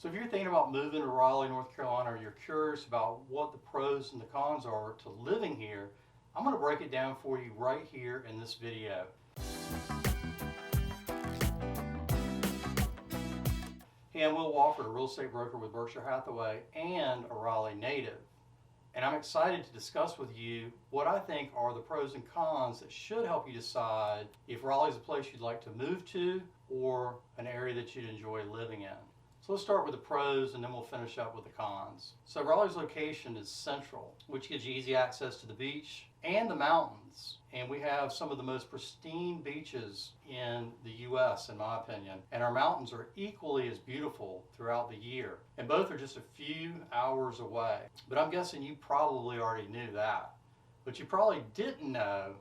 So if you're thinking about moving to Raleigh, North Carolina, or you're curious about what the pros and the cons are to living here, I'm going to break it down for you right here in this video. Hey, I'm Will Wofford, a real estate broker with Berkshire Hathaway and a Raleigh native. And I'm excited to discuss with you what I think are the pros and cons that should help you decide if Raleigh is a place you'd like to move to or an area that you'd enjoy living in. So let's start with the pros and then we'll finish up with the cons. So Raleigh's location is central, which gives you easy access to the beach and the mountains. And we have some of the most pristine beaches in the US, in my opinion. And our mountains are equally as beautiful throughout the year. And both are just a few hours away. But I'm guessing you probably already knew that. But you probably didn't know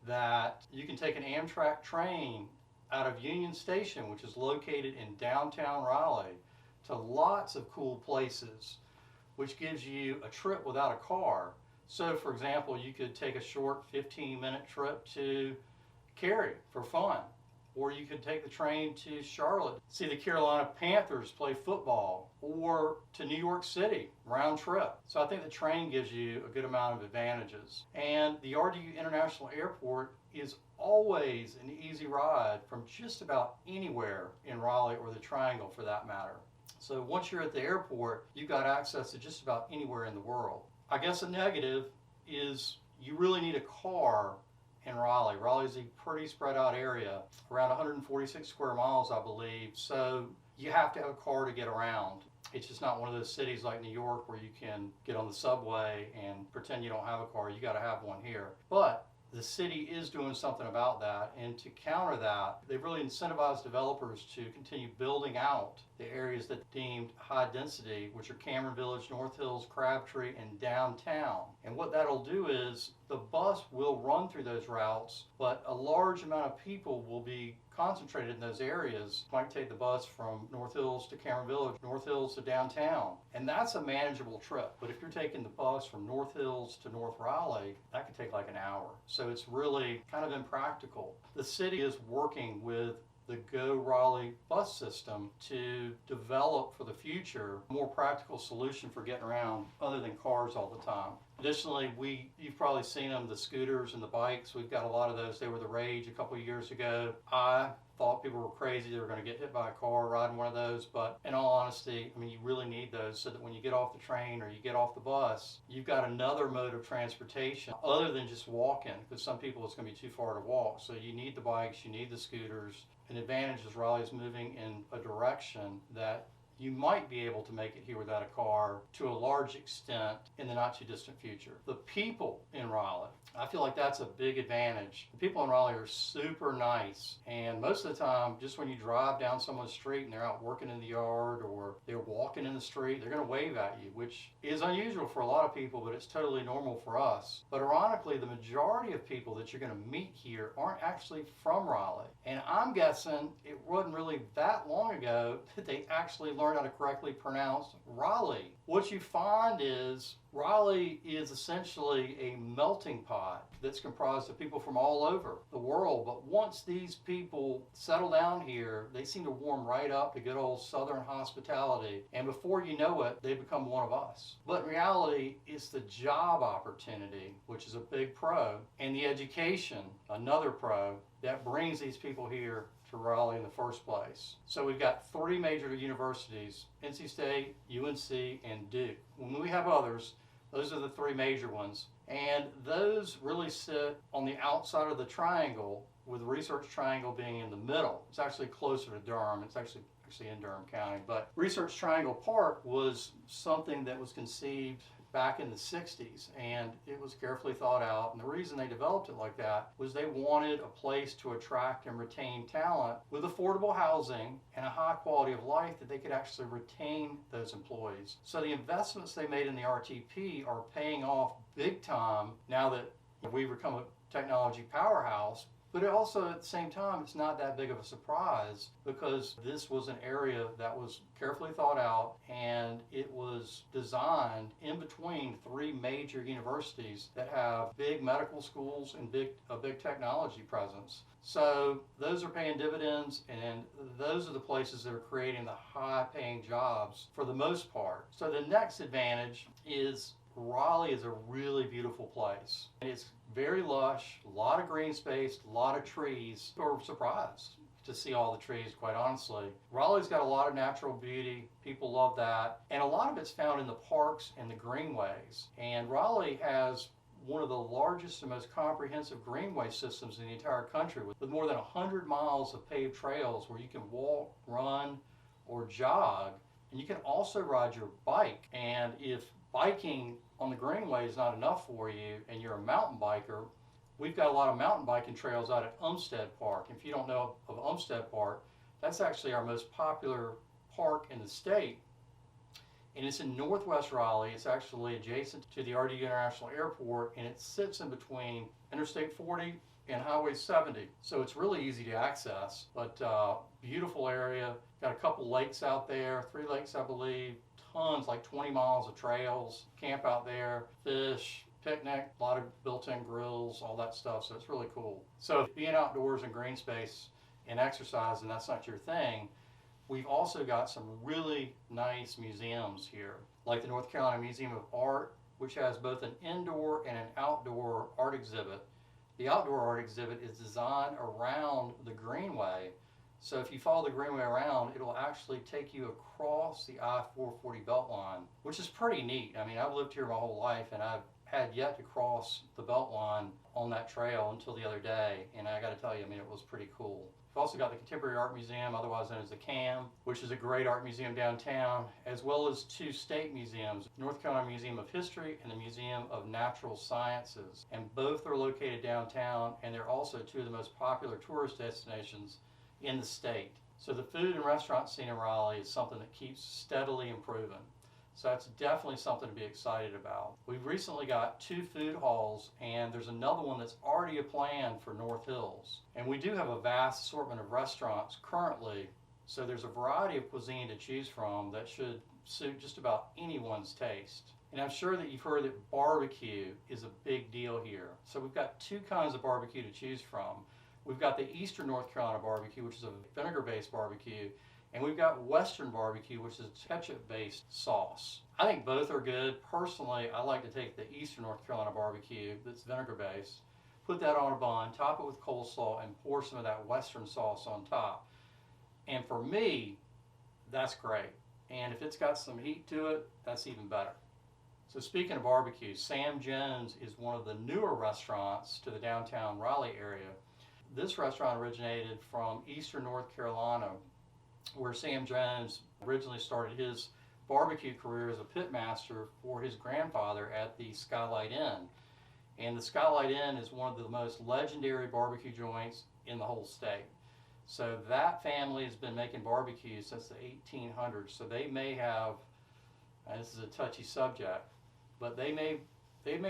that you can take an Amtrak train out of Union Station, which is located in downtown Raleigh, to lots of cool places, which gives you a trip without a car. So for example, you could take a short 15-minute trip to Cary for fun, or you could take the train to Charlotte, see the Carolina Panthers play football, or to New York City, round trip. So I think the train gives you a good amount of advantages. And the RDU International Airport is always an easy ride from just about anywhere in Raleigh or the Triangle for that matter. So once you're at the airport, you've got access to just about anywhere in the world. I guess a negative is you really need a car in Raleigh. Raleigh's a pretty spread out area, around 146 square miles, I believe. So you have to have a car to get around. It's just not one of those cities like New York where you can get on the subway and pretend you don't have a car. You got to have one here. But the city is doing something about that, and to counter that, they've really incentivized developers to continue building out the areas that are deemed high density, which are Cameron Village, North Hills, Crabtree, and downtown. And what that'll do is the bus will run through those routes, but a large amount of people will be concentrated in those areas. You might take the bus from North Hills to Cameron Village, North Hills to downtown, and that's a manageable trip. But if you're taking the bus from North Hills to North Raleigh, that could take like an hour. So it's really kind of impractical. The city is working with the Go Raleigh bus system to develop for the future a more practical solution for getting around other than cars all the time. Additionally, you've probably seen them, the scooters and the bikes. We've got a lot of those. They were the rage a couple of years ago. I thought people were crazy, they were going to get hit by a car riding one of those, but in all honesty, I mean, you really need those so that when you get off the train or you get off the bus, you've got another mode of transportation other than just walking, because some people it's going to be too far to walk. So you need the bikes, you need the scooters. An advantage is Raleigh's moving in a direction that you might be able to make it here without a car to a large extent in the not too distant future. The people in Raleigh, I feel like that's a big advantage. The people in Raleigh are super nice, and most of the time, just when you drive down someone's street and they're out working in the yard or they're walking in the street, they're going to wave at you, which is unusual for a lot of people, but it's totally normal for us. But ironically, the majority of people that you're going to meet here aren't actually from Raleigh. And I'm guessing it wasn't really that long ago that they actually learned how to correctly pronounce Raleigh. What you find is Raleigh is essentially a melting pot that's comprised of people from all over the world. But once these people settle down here, they seem to warm right up to good old Southern hospitality. And before you know it, they become one of us. But in reality, it's the job opportunity, which is a big pro, and the education, another pro, that brings these people here to Raleigh in the first place. So we've got 3 major universities, NC State, UNC, and Duke. When we have others, those are the 3 major ones. And those really sit on the outside of the triangle, with the Research Triangle being in the middle. It's actually closer to Durham. It's actually in Durham County. But Research Triangle Park was something that was conceived back in the 60s, and it was carefully thought out. And the reason they developed it like that was they wanted a place to attract and retain talent with affordable housing and a high quality of life that they could actually retain those employees. So the investments they made in the RTP are paying off big time now that we've become a technology powerhouse. But it also, at the same time, it's not that big of a surprise because this was an area that was carefully thought out and it was designed in between three major universities that have big medical schools and a big technology presence. So those are paying dividends, and those are the places that are creating the high paying jobs for the most part. So the next advantage is Raleigh is a really beautiful place. It's very lush, a lot of green space, a lot of trees. We're surprised to see all the trees, quite honestly. Raleigh's got a lot of natural beauty. People love that. And a lot of it's found in the parks and the greenways. And Raleigh has one of the largest and most comprehensive greenway systems in the entire country with more than 100 miles of paved trails where you can walk, run, or jog. And you can also ride your bike. And if biking on the greenway is not enough for you and you're a mountain biker, we've got a lot of mountain biking trails out at Umstead Park. If you don't know of Umstead Park, that's actually our most popular park in the state. And it's in northwest Raleigh. It's actually adjacent to the RD International Airport, and it sits in between Interstate 40 and Highway 70. So it's really easy to access, but beautiful area. Got a couple lakes out there, 3 lakes I believe, tons, like 20 miles of trails, camp out there, fish, picnic, a lot of built-in grills, all that stuff, so it's really cool. So if being outdoors in green space and exercise and that's not your thing, we've also got some really nice museums here, like the North Carolina Museum of Art, which has both an indoor and an outdoor art exhibit. The outdoor art exhibit is designed around the Greenway, so if you follow the Greenway around, it'll actually take you across the I-440 Beltline, which is pretty neat. I mean, I've lived here my whole life, and I've had yet to cross the Beltline on that trail until the other day, and I got to tell you, I mean, it was pretty cool. We've also got the Contemporary Art Museum, otherwise known as the CAM, which is a great art museum downtown, as well as 2 state museums, North Carolina Museum of History and the Museum of Natural Sciences. And both are located downtown, and they're also 2 of the most popular tourist destinations in the state. So the food and restaurant scene in Raleigh is something that keeps steadily improving. So that's definitely something to be excited about. We've recently got 2 food halls, and there's another one that's already planned for North Hills. And we do have a vast assortment of restaurants currently, so there's a variety of cuisine to choose from that should suit just about anyone's taste. And I'm sure that you've heard that barbecue is a big deal here. So we've got 2 kinds of barbecue to choose from. We've got the Eastern North Carolina barbecue, which is a vinegar-based barbecue, and we've got Western barbecue, which is a ketchup-based sauce. I think both are good. Personally, I like to take the Eastern North Carolina barbecue that's vinegar-based, put that on a bun, top it with coleslaw, and pour some of that Western sauce on top. And for me, that's great. And if it's got some heat to it, that's even better. So speaking of barbecue, Sam Jones is one of the newer restaurants to the downtown Raleigh area. This restaurant originated from Eastern North Carolina, where Sam Jones originally started his barbecue career as a pitmaster for his grandfather at the Skylight Inn. And the Skylight Inn is one of the most legendary barbecue joints in the whole state. So that family has been making barbecue since the 1800s. So they may have, and this is a touchy subject, but they may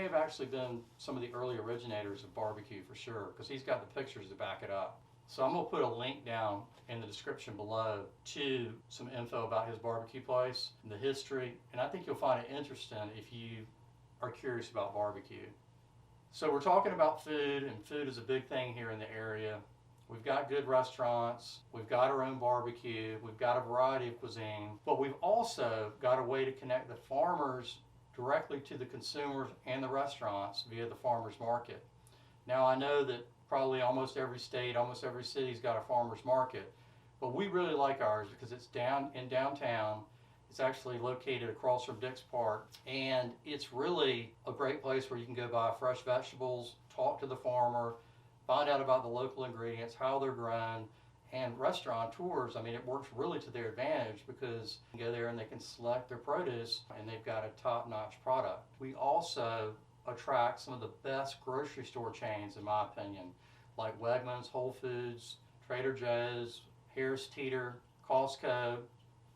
have actually been some of the early originators of barbecue for sure, because he's got the pictures to back it up. So I'm going to put a link down in the description below to some info about his barbecue place and the history, and I think you'll find it interesting if you are curious about barbecue. So we're talking about food, and food is a big thing here in the area. We've got good restaurants, we've got our own barbecue, we've got a variety of cuisine, but we've also got a way to connect the farmers directly to the consumers and the restaurants via the farmers market. Now I know that probably almost every state, almost every city's got a farmer's market, but we really like ours because it's downtown. It's actually located across from Dix Park, and it's really a great place where you can go buy fresh vegetables, talk to the farmer, find out about the local ingredients, how they're grown, and restaurateurs, I mean, it works really to their advantage because you can go there and they can select their produce and they've got a top-notch product. We also attract some of the best grocery store chains, in my opinion, like Wegmans, Whole Foods, Trader Joe's, Harris Teeter, Costco,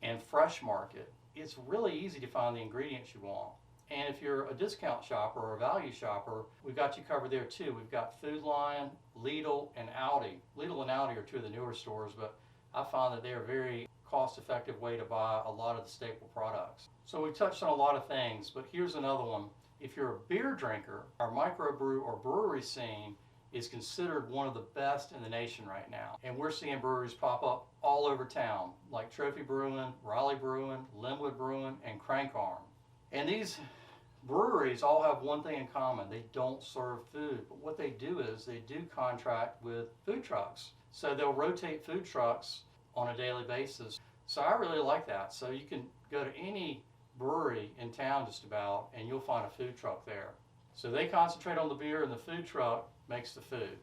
and Fresh Market. It's really easy to find the ingredients you want. And if you're a discount shopper or a value shopper, we've got you covered there too. We've got Food Lion, Lidl, and Aldi. Lidl and Aldi are two of the newer stores, but I found that they are a very cost-effective way to buy a lot of the staple products. So we've touched on a lot of things, but here's another one. If you're a beer drinker, our microbrew or brewery scene is considered one of the best in the nation right now. And we're seeing breweries pop up all over town, like Trophy Brewing, Raleigh Brewing, Linwood Brewing, and Crank Arm. And these breweries all have one thing in common. They don't serve food, but what they do is they do contract with food trucks. So they'll rotate food trucks on a daily basis. So I really like that. So you can go to any brewery in town just about and you'll find a food truck there. So they concentrate on the beer and the food truck makes the food.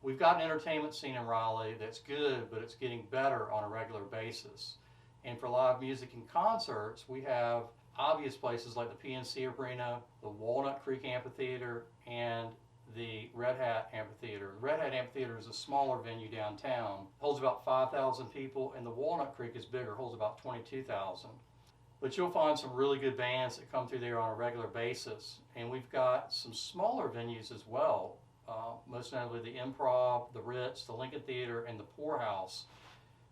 We've got an entertainment scene in Raleigh that's good, but it's getting better on a regular basis. And for live music and concerts, we have obvious places like the PNC Arena, the Walnut Creek Amphitheater, and the Red Hat Amphitheater. The Red Hat Amphitheater is a smaller venue downtown, holds about 5,000 people, and the Walnut Creek is bigger, holds about 22,000. But you'll find some really good bands that come through there on a regular basis. And we've got some smaller venues as well, most notably the Improv, the Ritz, the Lincoln Theater, and the Poorhouse.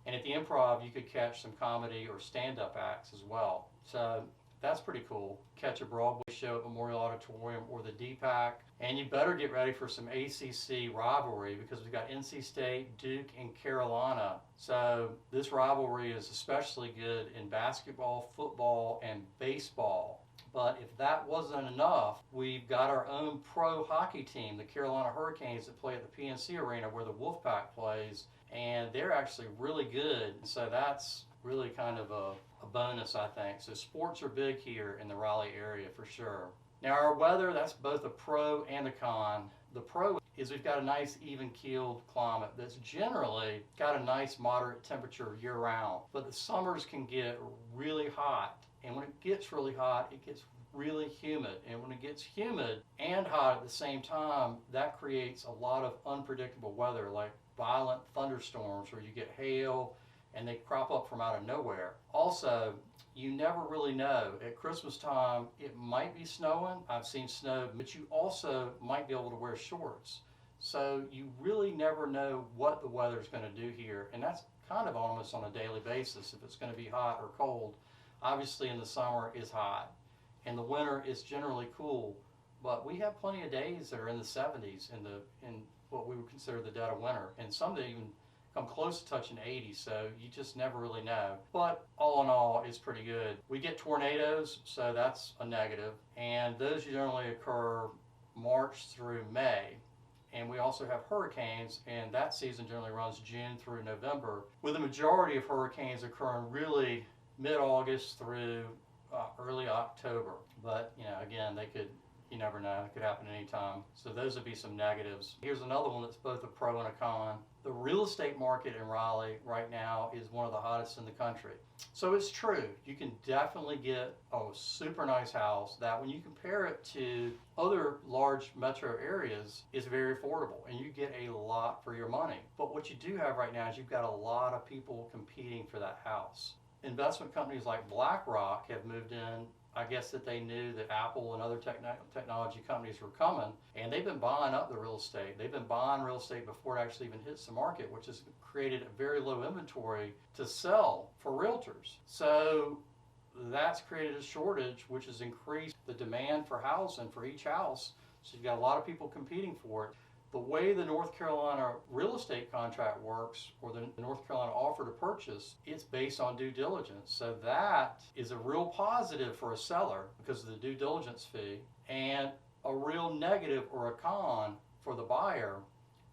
And at the Improv, you could catch some comedy or stand-up acts as well. So that's pretty cool. Catch a Broadway show at Memorial Auditorium or the DPAC. And you better get ready for some ACC rivalry because we've got NC State, Duke, and Carolina. So this rivalry is especially good in basketball, football, and baseball. But if that wasn't enough, we've got our own pro hockey team, the Carolina Hurricanes, that play at the PNC Arena where the Wolfpack plays. And they're actually really good. So that's really kind of a bonus, I think. So sports are big here in the Raleigh area for sure. Now our weather, that's both a pro and a con. The pro is we've got a nice even-keeled climate that's generally got a nice moderate temperature year-round. But the summers can get really hot. And when it gets really hot, it gets really humid. And when it gets humid and hot at the same time, that creates a lot of unpredictable weather, like violent thunderstorms where you get hail and they crop up from out of nowhere. Also, you never really know. At Christmas time, it might be snowing. I've seen snow, but you also might be able to wear shorts. So you really never know what the weather's going to do here. And that's kind of almost on a daily basis if it's going to be hot or cold. Obviously in the summer it's hot. In the winter it's generally cool. But we have plenty of days that are in the 70s in what we would consider the dead of winter. And some that even come close to touching 80, so you just never really know. But all in all, it's pretty good. We get tornadoes, so that's a negative, and those generally occur March through May. And we also have hurricanes, and that season generally runs June through November, with the majority of hurricanes occurring really mid-August through early October. But, again, you never know, it could happen anytime. So those would be some negatives. Here's another one that's both a pro and a con. The real estate market in Raleigh right now is one of the hottest in the country. So it's true, you can definitely get a super nice house that when you compare it to other large metro areas is very affordable and you get a lot for your money. But what you do have right now is you've got a lot of people competing for that house. Investment companies like BlackRock have moved in. I guess that they knew that Apple and other technology companies were coming, and they've been buying up the real estate. They've been buying real estate before it actually even hits the market, which has created a very low inventory to sell for realtors. So that's created a shortage, which has increased the demand for housing for each house. So you've got a lot of people competing for it. The way the North Carolina real estate contract works, or the North Carolina offer to purchase, it's based on due diligence. So that is a real positive for a seller because of the due diligence fee, and a real negative or a con for the buyer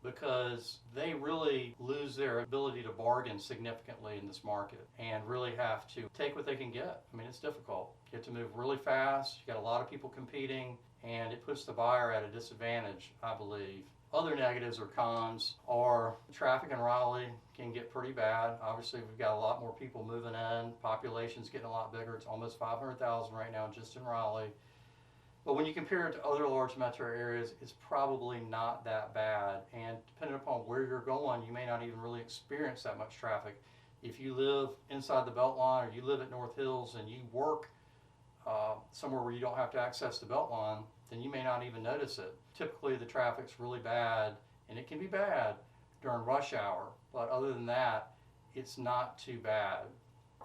because they really lose their ability to bargain significantly in this market and really have to take what they can get. I mean, it's difficult. You have to move really fast. You got a lot of people competing, and it puts the buyer at a disadvantage, I believe. Other negatives or cons are traffic in Raleigh can get pretty bad. Obviously, we've got a lot more people moving in. Population's getting a lot bigger. It's almost 500,000 right now just in Raleigh. But when you compare it to other large metro areas, it's probably not that bad. And depending upon where you're going, you may not even really experience that much traffic. If you live inside the Beltline or you live at North Hills and you work somewhere where you don't have to access the Beltline, then you may not even notice it. Typically the traffic's really bad, and it can be bad during rush hour, but other than that, it's not too bad.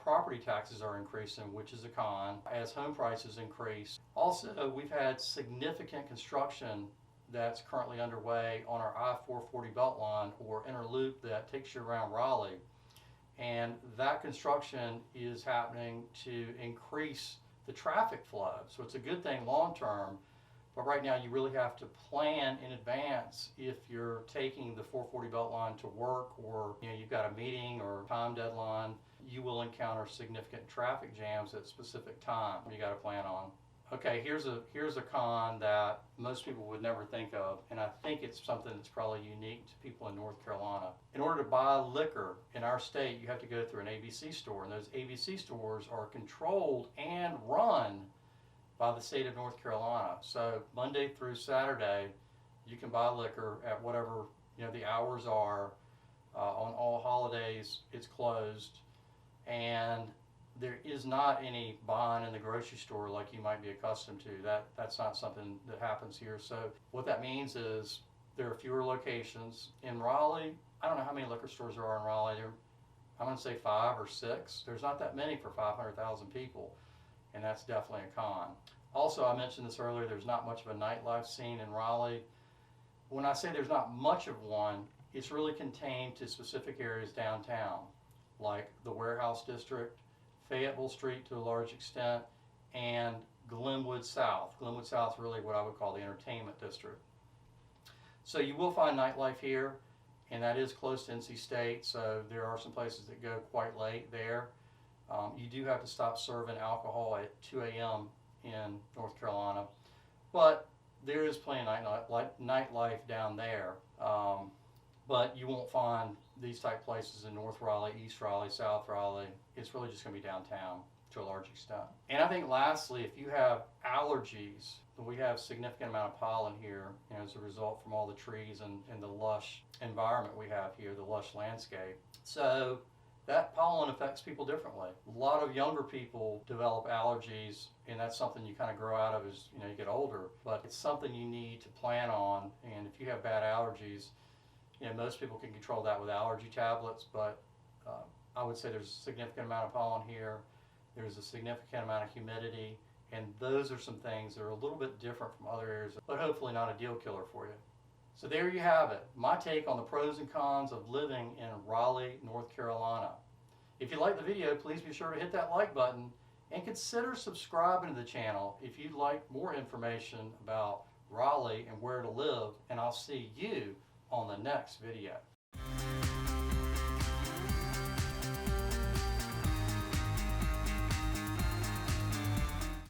Property taxes are increasing, which is a con, as home prices increase. Also, we've had significant construction that's currently underway on our I-440 Beltline, or inner loop that takes you around Raleigh. And that construction is happening to increase the traffic flow. So it's a good thing long term, but right now you really have to plan in advance if you're taking the 440 Beltline to work, or you've got a meeting or time deadline. You will encounter significant traffic jams at specific time you got to plan on. Okay, here's a con that most people would never think of, and I think it's something that's probably unique to people in North Carolina. In order to buy liquor in our state, you have to go through an ABC store, and those ABC stores are controlled and run by the state of North Carolina. So Monday through Saturday, you can buy liquor at whatever the hours are. On all holidays, it's closed, and there is not any buying in the grocery store like you might be accustomed to. That's not something that happens here. So what that means is there are fewer locations. In Raleigh, I don't know how many liquor stores there are in Raleigh. I'm going to say 5 or 6. There's not that many for 500,000 people, and that's definitely a con. Also, I mentioned this earlier, there's not much of a nightlife scene in Raleigh. When I say there's not much of one, it's really contained to specific areas downtown, like the Warehouse District, Fayetteville Street to a large extent, and Glenwood South. Glenwood South is really what I would call the entertainment district. So you will find nightlife here, and that is close to NC State, so there are some places that go quite late there. You do have to stop serving alcohol at 2 a.m. in North Carolina, but there is plenty of nightlife down there. But you won't find these type places in North Raleigh, East Raleigh, South Raleigh. It's really just going to be downtown to a large extent. And I think lastly, if you have allergies, we have significant amount of pollen here as a result from all the trees and the lush environment we have here, the lush landscape. So that pollen affects people differently. A lot of younger people develop allergies, and that's something you kind of grow out of as you get older. But it's something you need to plan on, and if you have bad allergies, most people can control that with allergy tablets, but I would say there's a significant amount of pollen here. There's a significant amount of humidity, and those are some things that are a little bit different from other areas, but hopefully not a deal killer for you. So there you have it, my take on the pros and cons of living in Raleigh, North Carolina. If you like the video, please be sure to hit that like button and consider subscribing to the channel if you'd like more information about Raleigh and where to live, and I'll see you on the next video.